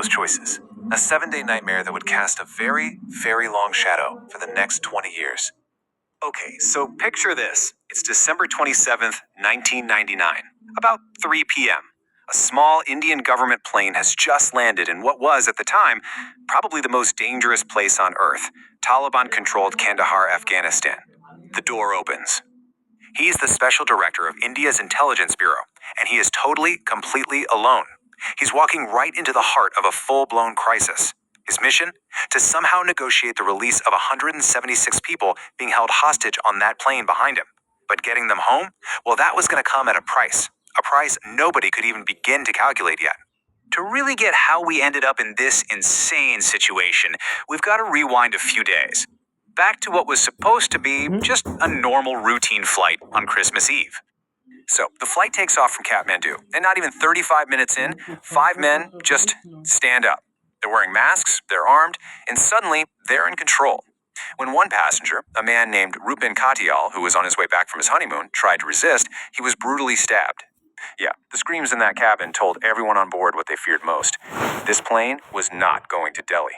those choices. A 7-day nightmare that would cast a very, very long shadow for the next 20 years. Okay, so picture this. It's December 27th, 1999. About 3 p.m. A small Indian government plane has just landed in what was, at the time, probably the most dangerous place on Earth, Taliban-controlled Kandahar, Afghanistan. The door opens. He's the special director of India's intelligence bureau, and he is totally, completely alone. He's walking right into the heart of a full-blown crisis. His mission? To somehow negotiate the release of 176 people being held hostage on that plane behind him. But getting them home? Well, that was going to come at a price nobody could even begin to calculate yet. To really get how we ended up in this insane situation, we've got to rewind a few days. Back to what was supposed to be just a normal routine flight on Christmas Eve. So, the flight takes off from Kathmandu, and not even 35 minutes in, 5 men just stand up. They're wearing masks, they're armed, and suddenly they're in control. When one passenger, a man named Rupin Katyal, who was on his way back from his honeymoon, tried to resist, he was brutally stabbed. Yeah, the screams in that cabin told everyone on board what they feared most. This plane was not going to Delhi.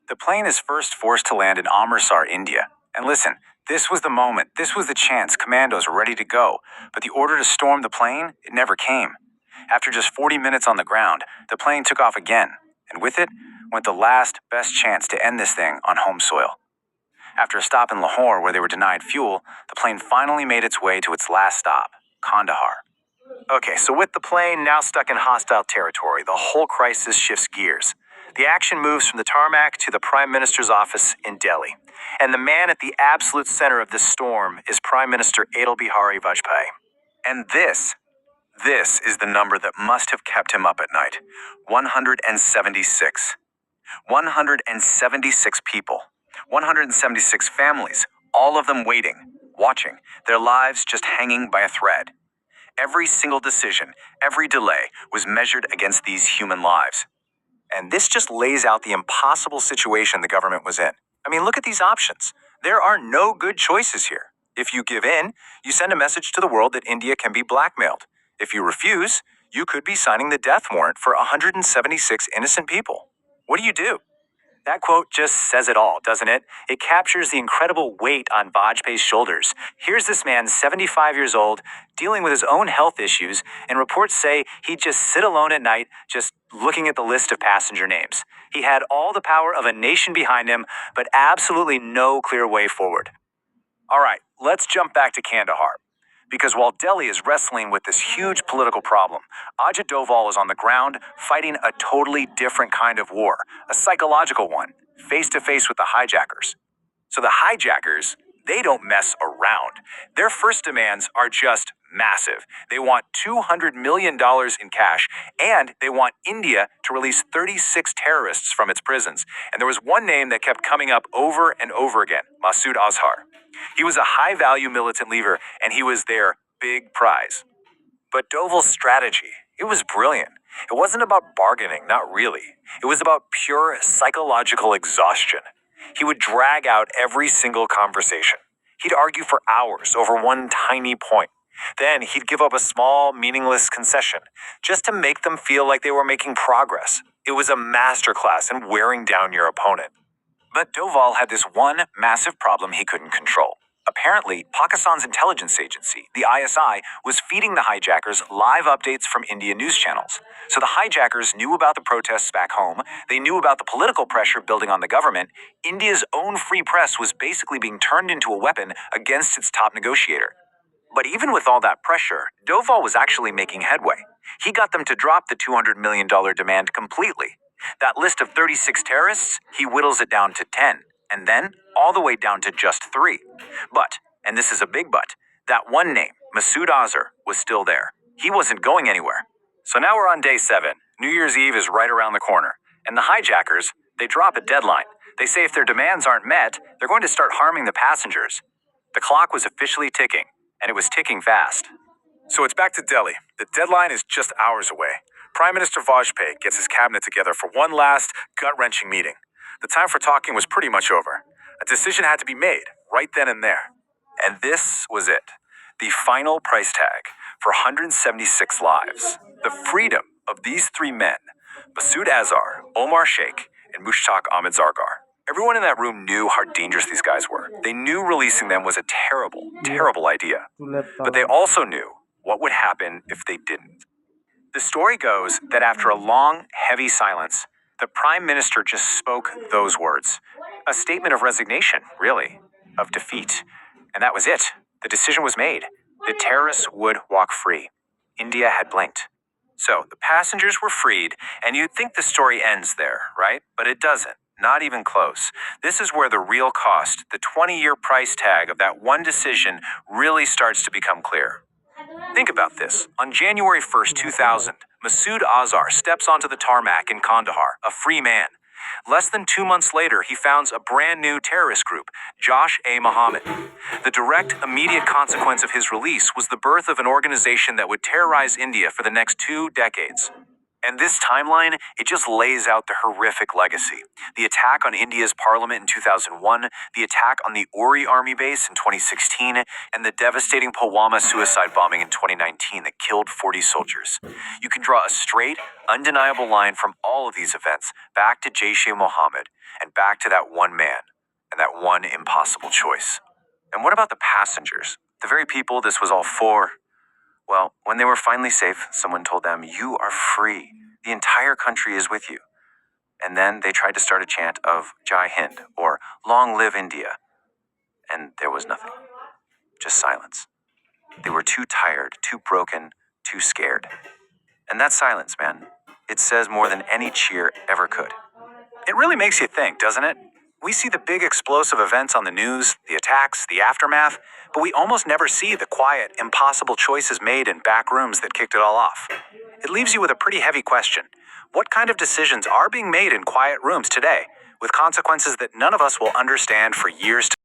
The plane is first forced to land in Amritsar, India. And listen, this was the moment, this was the chance. Commandos were ready to go, but the order to storm the plane, it never came. After just 40 minutes on the ground, the plane took off again, and with it went the last, best chance to end this thing on home soil. After a stop in Lahore where they were denied fuel, the plane finally made its way to its last stop, Kandahar. Okay, so with the plane now stuck in hostile territory, the whole crisis shifts gears. The action moves from the tarmac to the Prime Minister's office in Delhi. And the man at the absolute center of this storm is Prime Minister Atal Bihari Vajpayee. And this is the number that must have kept him up at night. 176. 176 people. 176 families, all of them waiting, watching, their lives just hanging by a thread. Every single decision, every delay was measured against these human lives. And this just lays out the impossible situation the government was in. I mean, look at these options. There are no good choices here. If you give in, you send a message to the world that India can be blackmailed. If you refuse, you could be signing the death warrant for 176 innocent people. What do? That quote just says it all, doesn't it? It captures the incredible weight on Vajpayee's shoulders. Here's this man, 75 years old, dealing with his own health issues, and reports say he'd just sit alone at night, just looking at the list of passenger names. He had all the power of a nation behind him, but absolutely no clear way forward. All right, let's jump back to Kandahar. Because while Delhi is wrestling with this huge political problem, Ajit Doval is on the ground fighting a totally different kind of war, a psychological one, face-to-face with the hijackers. So the hijackers, they don't mess around. Their first demands are just massive. They want $200 million in cash, and they want India to release 36 terrorists from its prisons. And there was one name that kept coming up over and over again, Masood Azhar. He was a high-value militant leader, and he was their big prize. But Doval's strategy, it was brilliant. It wasn't about bargaining, not really. It was about pure psychological exhaustion. He would drag out every single conversation. He'd argue for hours over one tiny point. Then he'd give up a small, meaningless concession, just to make them feel like they were making progress. It was a masterclass in wearing down your opponent. But Doval had this one massive problem he couldn't control. Apparently, Pakistan's intelligence agency, the ISI, was feeding the hijackers live updates from Indian news channels. So the hijackers knew about the protests back home, they knew about the political pressure building on the government. India's own free press was basically being turned into a weapon against its top negotiator. But even with all that pressure, Doval was actually making headway. He got them to drop the $200 million demand completely. That list of 36 terrorists, he whittles it down to 10, and then all the way down to just 3. But, and this is a big but, that one name, Masood Azhar, was still there. He wasn't going anywhere. So now we're on day 7. New Year's Eve is right around the corner. And the hijackers, they drop a deadline. They say if their demands aren't met, they're going to start harming the passengers. The clock was officially ticking, and it was ticking fast. So it's back to Delhi. The deadline is just hours away. Prime Minister Vajpayee gets his cabinet together for one last gut-wrenching meeting. The time for talking was pretty much over. A decision had to be made, right then and there. And this was it. The final price tag for 176 lives. The freedom of these 3 men, Masood Azhar, Omar Sheikh, and Mushtaq Ahmed Zargar. Everyone in that room knew how dangerous these guys were. They knew releasing them was a terrible, terrible idea. But they also knew what would happen if they didn't. The story goes that after a long, heavy silence, the Prime Minister just spoke those words. A statement of resignation, really, of defeat. And that was it. The decision was made. The terrorists would walk free. India had blinked. So, the passengers were freed, and you'd think the story ends there, right? But it doesn't. Not even close. This is where the real cost, the 20-year price tag of that one decision, really starts to become clear. Think about this. On January 1st, 2000, Masood Azhar steps onto the tarmac in Kandahar, a free man. Less than 2 months later, he founds a brand new terrorist group, Jaish-e-Mohammed. The direct, immediate consequence of his release was the birth of an organization that would terrorize India for the next 2 decades. And this timeline, it just lays out the horrific legacy. The attack on India's parliament in 2001, the attack on the Uri army base in 2016, and the devastating Pulwama suicide bombing in 2019 that killed 40 soldiers. You can draw a straight, undeniable line from all of these events back to Jaish-e-Mohammed and back to that one man and that one impossible choice. And what about the passengers? The very people this was all for? Well, when they were finally safe, someone told them, "You are free. The entire country is with you." And then they tried to start a chant of Jai Hind, or "Long live India." And there was nothing. Just silence. They were too tired, too broken, too scared. And that silence, man, it says more than any cheer ever could. It really makes you think, doesn't it? We see the big explosive events on the news, the attacks, the aftermath, but we almost never see the quiet, impossible choices made in back rooms that kicked it all off. It leaves you with a pretty heavy question. What kind of decisions are being made in quiet rooms today, with consequences that none of us will understand for years to